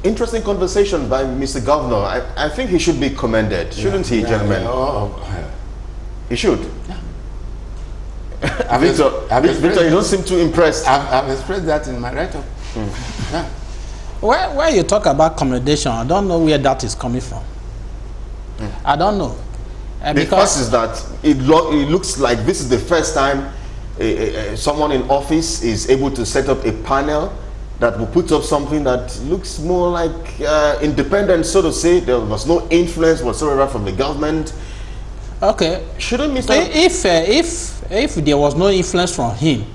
Interesting conversation by Mr. Governor. I think he should be commended, shouldn't he, gentlemen? He should. Yeah. Victor, you don't seem too impressed. I've expressed that in my write-up. Yeah. Where you talk about commendation, I don't know where that is coming from. I don't know. The first is that it looks like this is the first time someone in office is able to set up a panel that will put up something that looks more like independent, so to say. There was no influence whatsoever from the government. Okay. Shouldn't Mr. If there was no influence from him,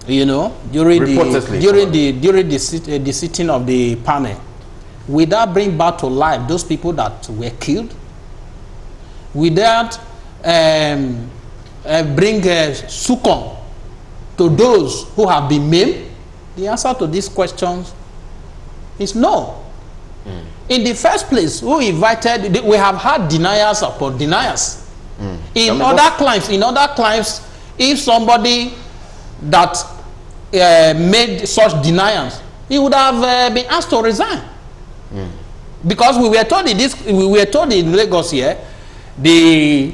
you know, during the sitting of the panel, will that bring back to life those people that were killed? Will that bring succor to those who have been maimed? The answer to these questions is no. In the first place, who invited? We have had deniers upon deniers. In other climes, if somebody that made such denials, he would have been asked to resign. Because we were told in Lagos here, the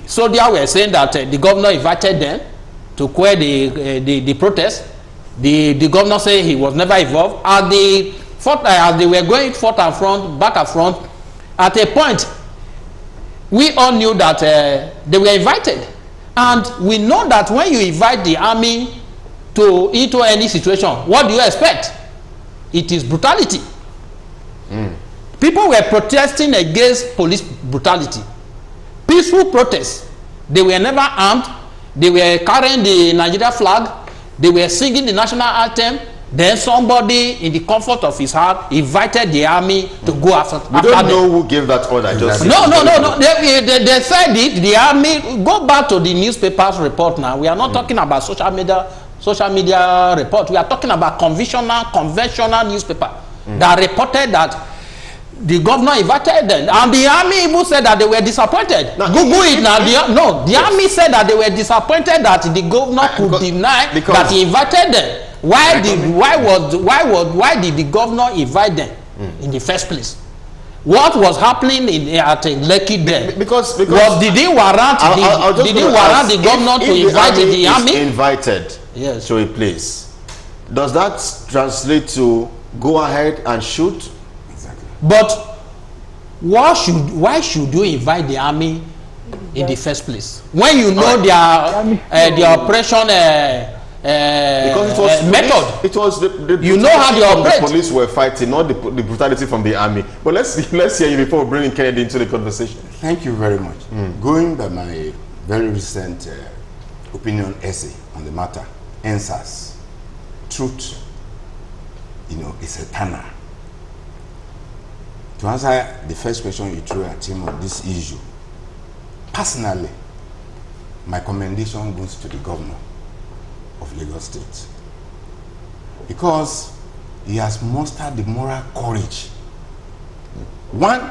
soldiers were saying that the governor invited them to quell the protest. The governor said he was never involved. As they were going forth and front, back and front, at a point, we all knew that they were invited. And we know that when you invite the army into any situation, what do you expect? It is brutality. People were protesting against police brutality. Peaceful protests. They were never armed. They were carrying the Nigeria flag. They were singing the national anthem. Then somebody in the comfort of his heart invited the army to go after them. We don't know who gave that order. Just no. They said it. The army. Go back to the newspapers report now. We are not talking about social media report. We are talking about conventional newspaper that reported that the governor invited them, and the army even said that they were disappointed. Now, Google it now. The army said that they were disappointed that the governor could deny that he invited them. Why did the governor invite them in the first place? What was happening at Lekki then? Because did he warrant the governor to invite the army? Invited to a place. Does that translate to go ahead and shoot? But why should you invite the army in the first place when you know their operation because it was method? It was the you know how they operate. The police were fighting, not the brutality from the army. But let's hear you before bringing Kennedy into the conversation. Thank you very much. Going by my very recent opinion essay on the matter, answers, truth, is eternal. To answer the first question you threw at him on this issue, personally, my commendation goes to the governor of Lagos State, because he has mustered the moral courage. One,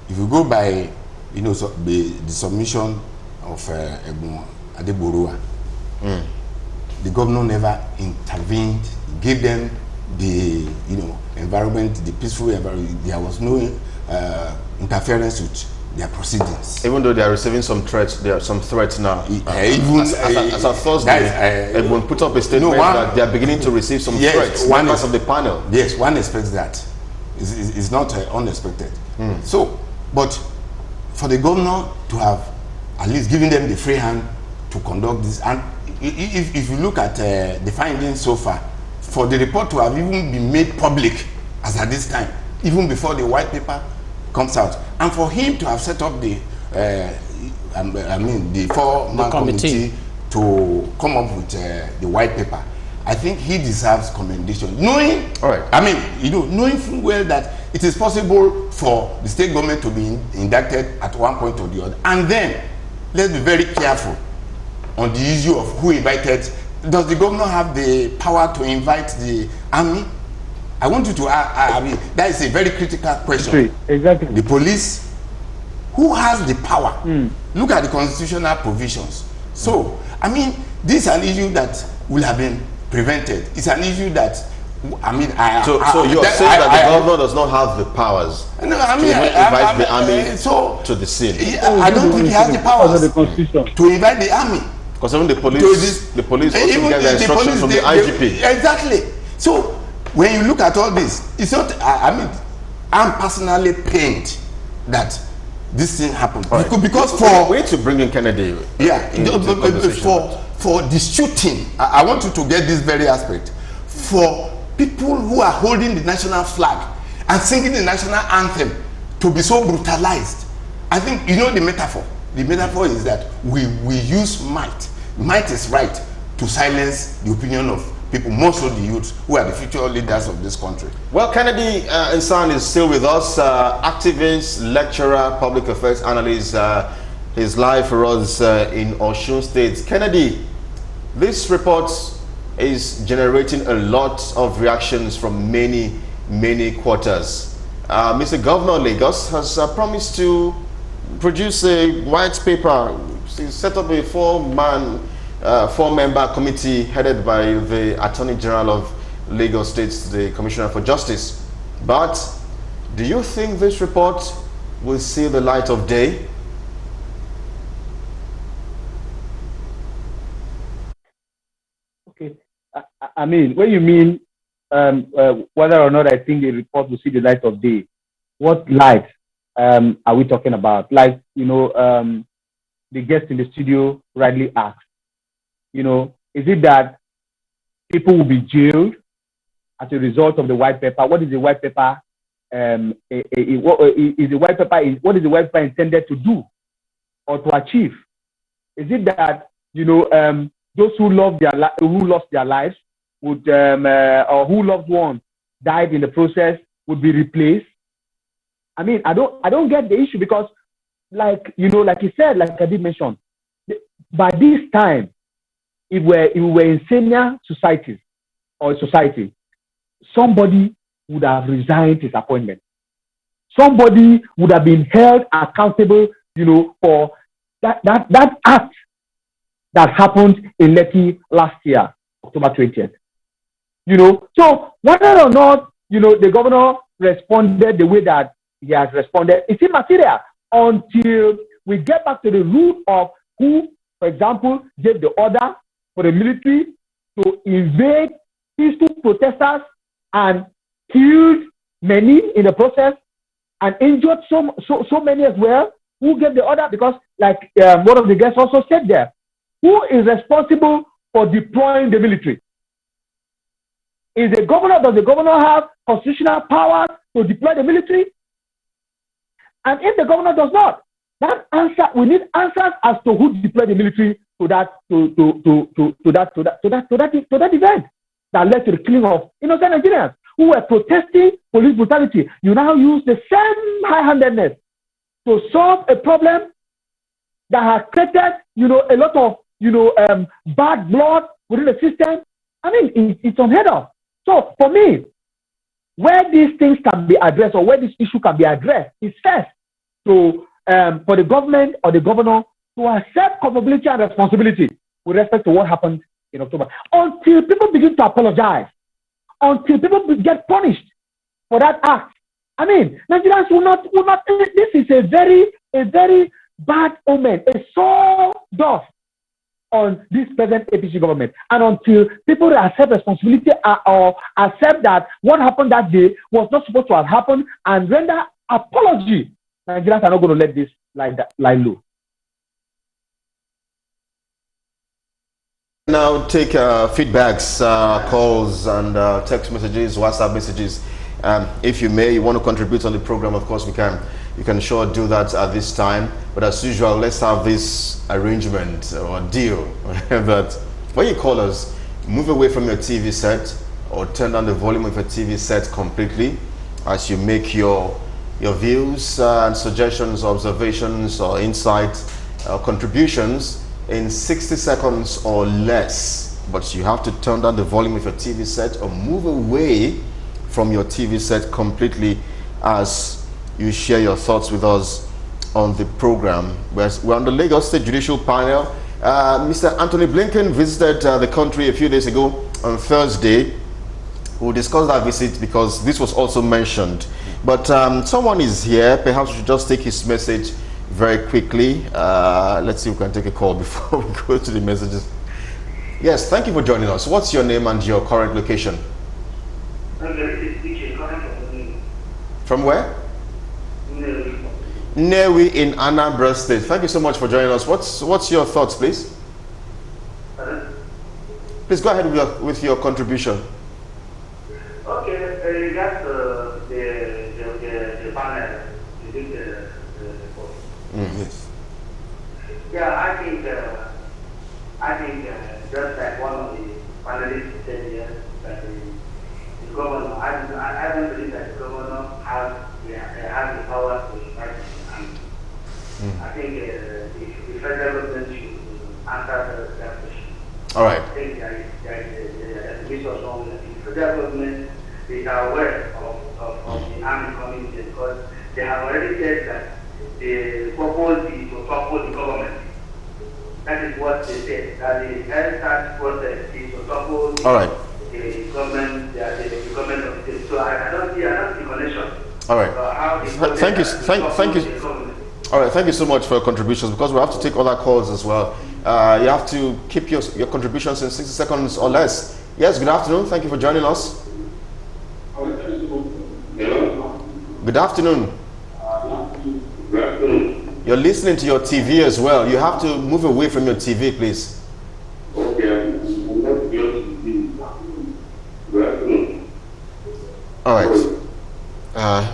if you go by the submission of Adeborua, the governor never intervened, gave them the environment, the peaceful environment. There was no interference with their proceedings. Even though they are receiving some threats, there are some threats now. As of Thursday, everyone put up a statement that they are beginning to receive some threats. Members of the panel. Yes, one expects that. It's not unexpected. So, but for the governor to have at least given them the free hand to conduct this, and if you look at the findings so far, for the report to have even been made public as at this time, even before the white paper comes out, and for him to have set up the four-man committee to come up with the white paper, I think he deserves commendation. Knowing full well that it is possible for the state government to be inducted at one point or the other, and then let's be very careful on the issue of who invited. Does the governor have the power to invite the army? I want you to that is a very critical question. Exactly. The police, who has the power? Look at the constitutional provisions. So, this is an issue that will have been prevented. It's an issue that I mean, so you are saying that the governor does not have the powers no, I mean, to invite the army to the scene? I don't think he has the powers to invite the army. Because even the police also get the instructions from the IGP. Exactly. So when you look at all this, it's not. I mean, I'm personally pained that this thing happened because for we need to bring in Kennedy. Yeah, for the shooting. I want you to get this very aspect. For people who are holding the national flag and singing the national anthem to be so brutalized, I think you know the metaphor. The metaphor is that we use might. Might is right to silence the opinion of people, most of the youths who are the future leaders of this country. Well, Kennedy Nsan is still with us, activist, lecturer, public affairs analyst. He's live for us in Osun State. Kennedy, this report is generating a lot of reactions from many quarters. Mr. Governor of Lagos has promised to produce a white paper. He set up a four-member committee headed by the Attorney General of Lagos State, the Commissioner for Justice. But do you think this report will see the light of day? Okay. I mean, when you mean whether or not I think the report will see the light of day, what light are we talking about? Like, you know, the guest in the studio rightly asked, you know, is it that people will be jailed as a result of the white paper? What is the white paper? What is the white paper intended to do or to achieve? Is it that, you know, those who lost their lives would, or who loved ones died in the process would be replaced? I mean, I don't get the issue because, like, you know, like you said, like I did mention, by this time, if we were in senior societies or society, somebody would have resigned his appointment. Somebody would have been held accountable, you know, for that act that happened in Lekki last year, October 20th. You know, so whether or not, you know, the governor responded the way that he has responded, it's immaterial until we get back to the root of who, for example, gave the order for the military to invade peaceful protesters and killed many in the process and injured so many as well. Who gave the order? Because, like one of the guests also said there, who is responsible for deploying the military? Is the governor? Does the governor have constitutional powers to deploy the military? And if the governor does not, that answer, we need answers as to who deployed the military to that event that led to the killing of innocent Nigerians who were protesting police brutality. You now use the same high-handedness to solve a problem that has created, you know, a lot of, you know, bad blood within the system. I mean, it's unheard of. So for me, where these things can be addressed or where this issue can be addressed is first to for the government or the governor to accept culpability and responsibility with respect to what happened in October. Until people begin to apologize, until people get punished for that act. I mean, Nigerians will not. This is a very bad omen, a sawdust on this present APC government. And until people accept responsibility or accept that what happened that day was not supposed to have happened and render apology, Nigerians are not going to let this lie low. Now take feedbacks, calls, and text messages, WhatsApp messages. If you may, you want to contribute on the program, of course, you can sure do that at this time. But as usual, let's have this arrangement or deal that when you call us, move away from your TV set or turn down the volume of your TV set completely as you make your views and suggestions, observations, or insights, contributions in 60 seconds or less. But you have to turn down the volume of your TV set or move away from your TV set completely as you share your thoughts with us on the program. We're on the Lagos State Judicial panel. Mr. Anthony Blinken visited the country a few days ago on Thursday. We'll discuss that visit because this was also mentioned. But someone is here. Perhaps we should just take his message very quickly. Let's see if we can take a call before we go to the messages. Yes, thank you for joining us. What's your name and your current location? From where? Newi in Anambra State. Thank you so much for joining us. What's your thoughts, please? Please go ahead with your contribution. Okay, regards the panel, you think the Yes. Yeah, I think just like one of the panelists said here, that the governor, I don't believe that the governor has the power to fight. I think the federal government should answer that question. All right. I think there is a mission wrong. The federal government, they are aware of the army coming here because they have already said that the purpose is to topple the government. That is what they said, that the health tax process is to topple the government, the government of the state. So I don't see connection. All right. Thank you. All right. Thank you so much for your contributions, because we have to take other calls as well. You have to keep your contributions in 60 seconds or less. Yes. Good afternoon. Thank you for joining us. Good afternoon. You're listening to your TV as well. You have to move away from your TV, please. All right.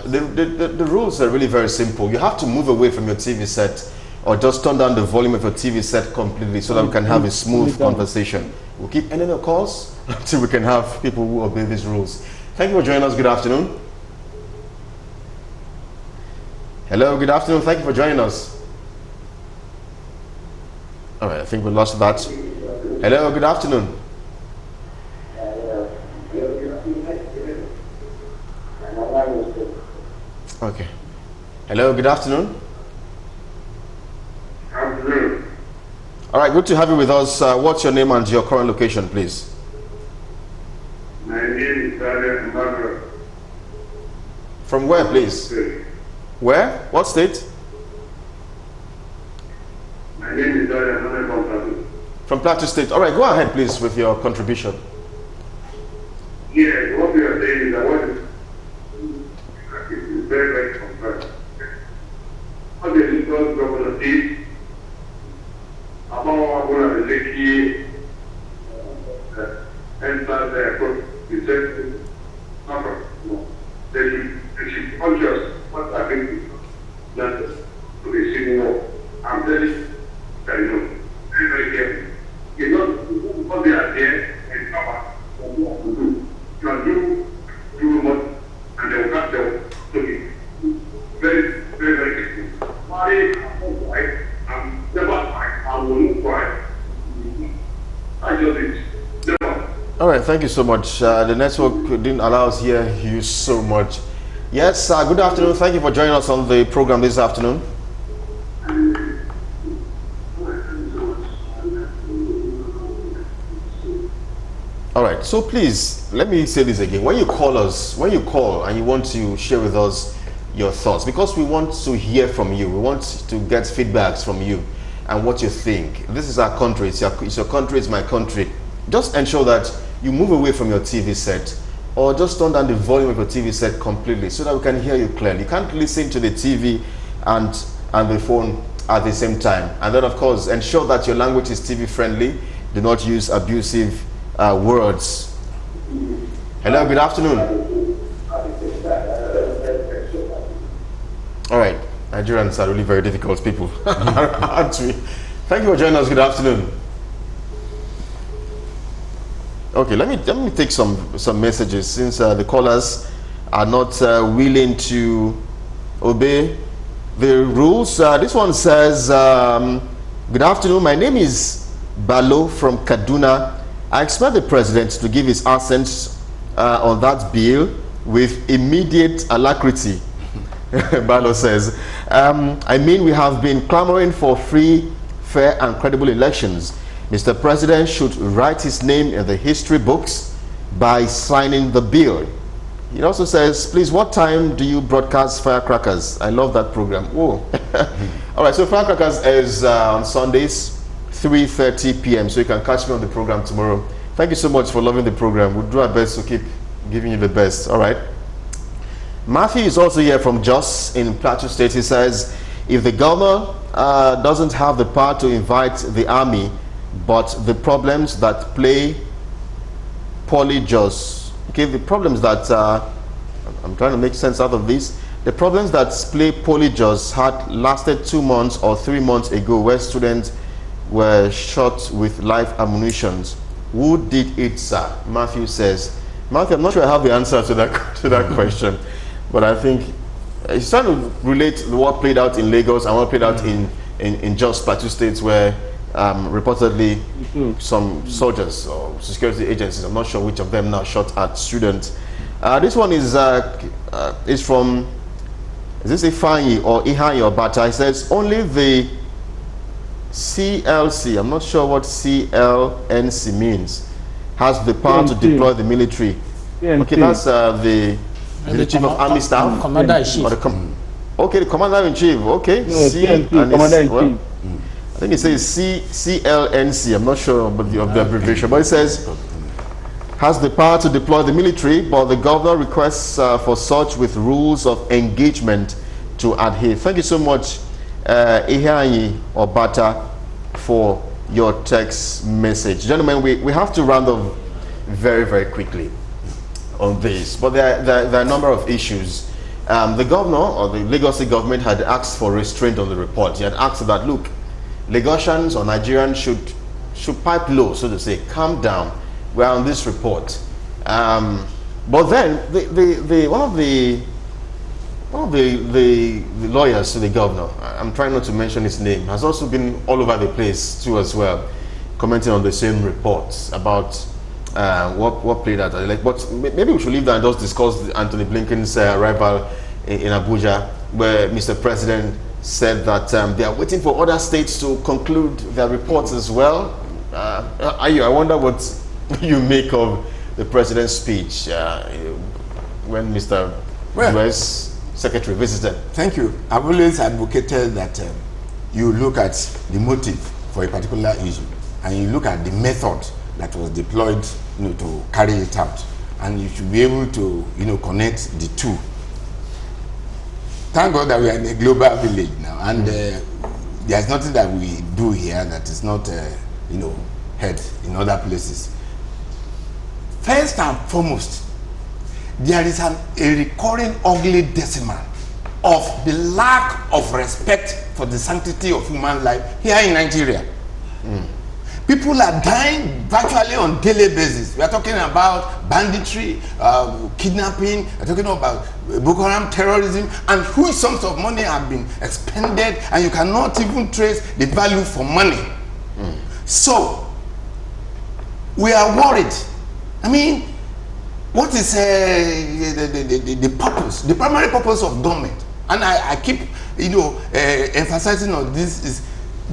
The rules are really very simple. You have to move away from your TV set, or just turn down the volume of your TV set completely so that we can have a smooth conversation. We'll keep ending the calls until we can have people who obey these rules. Thank you for joining us. Good afternoon. Hello, good afternoon. Thank you for joining us. All right, I think we lost that. Hello, good afternoon. Okay. Hello, good afternoon. Afternoon. All right, good to have you with us. What's your name and your current location, please? My name is Daniel Massacre. From where, please? Where? What state? My name is Daniel Massacre. From Plateau State. All right, go ahead, please, with your contribution. Yes, what we are saying is that what is very, very concerned. What the Lincoln governor did about what the Lekki entrance airport, he said, they should conscious what happened to the civil war. I'm telling you, very, very careful. You know, what they are there and cover for what to do. You can do much, and they will not tell you. Very, very, very careful. Why I'm never quiet. I will not quiet. I just never. All right, thank you so much. The network didn't allow us here you so much. Yes, good afternoon. Thank you for joining us on the program this afternoon. All right, so please, let me say this again. When you call us, when you call and you want to share with us your thoughts, because we want to hear from you, we want to get feedbacks from you and what you think. This is our country, it's your country, it's my country. Just ensure that you move away from your TV set, or just turn down the volume of your TV set completely so that we can hear you clearly. You can't listen to the TV and the phone at the same time. And then, of course, ensure that your language is TV friendly. Do not use abusive words. Hello, good afternoon. All right, Nigerians are really very difficult people, aren't we? Thank you for joining us. Good afternoon. Okay, let me take some messages, since the callers are not willing to obey the rules. This one says, good afternoon, my name is Balo from Kaduna. I expect the president to give his assent on that bill with immediate alacrity. Balo says, I mean, we have been clamoring for free, fair and credible elections. Mr. President should write his name in the history books. by signing the bill. It also says, please, what time do you broadcast Firecrackers? I love that program. Oh. All right, so Firecrackers is on Sundays, 3:30 p.m. So you can catch me on the program tomorrow. Thank you so much for loving the program. We'll do our best to keep giving you the best. All right. Matthew is also here from Jos in Plateau State. He says, if the governor doesn't have the power to invite the army, but the problems that play Jos, okay, the problems that I'm trying to make sense out of this. The problems that play Jos had lasted 2 months or 3 months ago, where students were shot with live ammunitions. Who did it, sir? Matthew says. Matthew, I'm not sure I have the answer to that question, but I think he's trying to relate what played out in Lagos and what played out in Jos Plateau States, where reportedly some soldiers or security agencies, I'm not sure which of them now, shot at students. This one is from, is this Ifanyi or Ihanyi or Bata? He says only the CLC, I'm not sure what CLNC means, has the power to deploy the military. Okay, that's the chief of army staff, commander-in-chief. Okay, the commander-in-chief. Okay, Commander-in-chief. I think it says CLNC. I'm not sure of the abbreviation, but it says has the power to deploy the military, but the governor requests for such with rules of engagement to adhere. Thank you so much, Ihanyi or Bata, for your text message. Gentlemen, we have to round off very, very quickly on this, but there are a number of issues. The governor or the Lagos State government had asked for restraint on the report. He had asked that, look, Lagosians or Nigerians should pipe low, so to say, calm down. We're on this report. But then one of the lawyers to the governor, I'm trying not to mention his name, has also been all over the place too as well, commenting on the same reports about what played out. But maybe we should leave that and just discuss Anthony Blinken's arrival in Abuja, where Mr. President said that they are waiting for other states to conclude their reports as well. I wonder what you make of the president's speech when Mr. U.S. Secretary visited. Thank you. I've always advocated that you look at the motive for a particular issue and you look at the method that was deployed, to carry it out, and you should be able to, connect the two. Thank God that we are in a global village now, and there's nothing that we do here that is not, heard in other places. First and foremost, there is a recurring ugly decimal of the lack of respect for the sanctity of human life here in Nigeria. People are dying virtually on daily basis. We are talking about banditry, kidnapping, we are talking about Boko Haram terrorism, and huge sums of money have been expended, and you cannot even trace the value for money. So, we are worried. I mean, what is the purpose, the primary purpose of government? And I keep, emphasizing on this is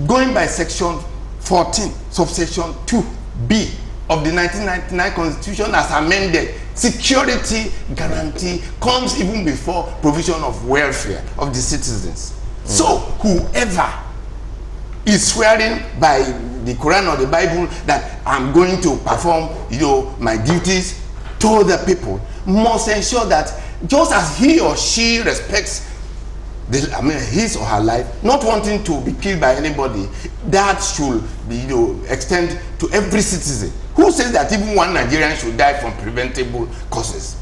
going by section 14, subsection 2B of the 1999 Constitution as amended. Security guarantee comes even before provision of welfare of the citizens. So whoever is swearing by the Quran or the Bible that I'm going to perform, my duties to the people must ensure that just as he or she respects his or her life, not wanting to be killed by anybody, that should be, extend to every citizen. Who says that even one Nigerian should die from preventable causes?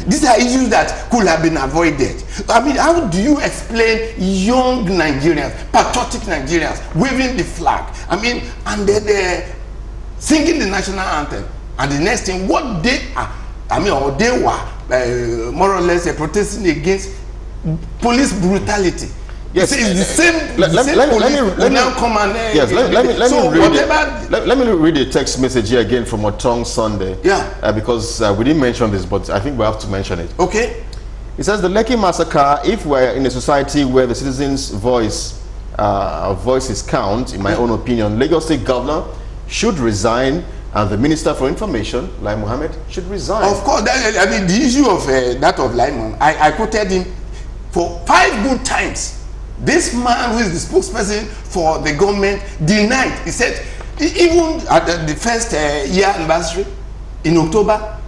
These are issues that could have been avoided. I mean, how do you explain young Nigerians, patriotic Nigerians, waving the flag? I mean, and they're singing the national anthem, and the next thing, what they are, or they were more or less protesting against police brutality. Yes, it's the same. Let me read the text message here again from Otong Sunday. Yeah. Because we didn't mention this, but I think we have to mention it. Okay. It says the Lekki massacre. If we're in a society where the citizens' voices count, in my own opinion, Lagos State Governor should resign And the Minister for Information, Lai Mohammed, should resign. Of course, I mean, the issue of that of Lai Mohammed, I quoted him for 5 good times. This man who is the spokesperson for the government denied. He said, even at the first year anniversary in October,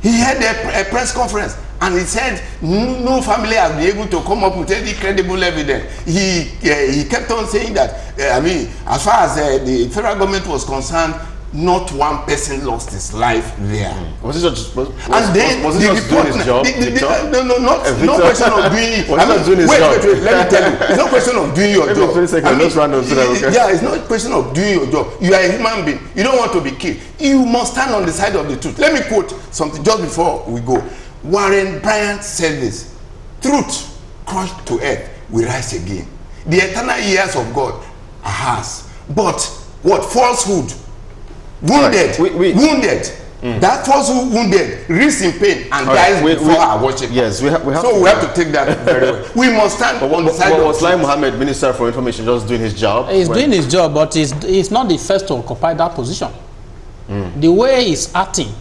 he had a press conference and he said no family has been able to come up with any credible evidence. He kept on saying that, I mean, as far as the federal government was concerned, not one person lost his life there. Was he just doing his job? No question of doing it. Wait, let me tell you. It's not question of doing your job. Yeah, it's not a question of doing your job. You are a human being. You don't want to be killed. You must stand on the side of the truth. Let me quote something just before we go. Warren Bryant said this: truth crushed to earth will rise again. The eternal years of God are ours. But what? Falsehood. Wounded, wounded. That falsehood wounded, reads in pain and dies before our worship. Yes, we have. So we have to take that very well. We must stand on the side of was Lai Mohammed, Minister for Information, just doing his job? He's doing his job, but he's not the first to occupy that position. The way he's acting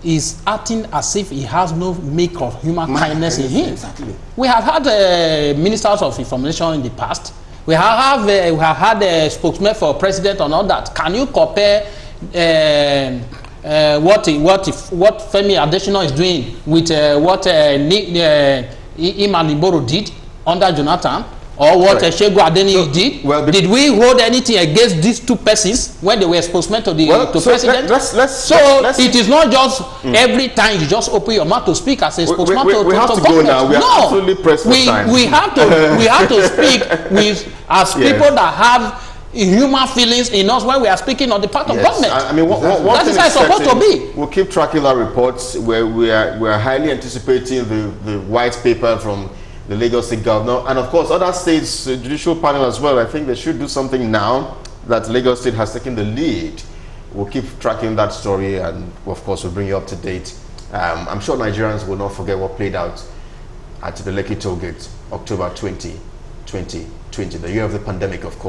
as if he has no make of human kindness in him. Exactly. We have had ministers of information in the past. We have had a spokesman for president and all that. Can you compare what Femi Adesina is doing with what Iman Iboro did under Jonathan, or what Shegu Adeni did? Well, did we hold anything against these two persons when they were spokesmen to the president? It is not just every time you just open your mouth to speak as a spokesman to government. Go now. We are absolutely pressed for time. We have to speak as people that have human feelings in us when we are speaking on the part of government. I mean, that is how it's supposed to be. We'll keep tracking our reports where we are highly anticipating the white paper from the Lagos State Governor, and of course other states, judicial panel as well. I think they should do something now that Lagos State has taken the lead. We'll keep tracking that story, and of course we'll bring you up to date. I'm sure Nigerians will not forget what played out at the Lekki toll gate, October 2020, the year of the pandemic, of course.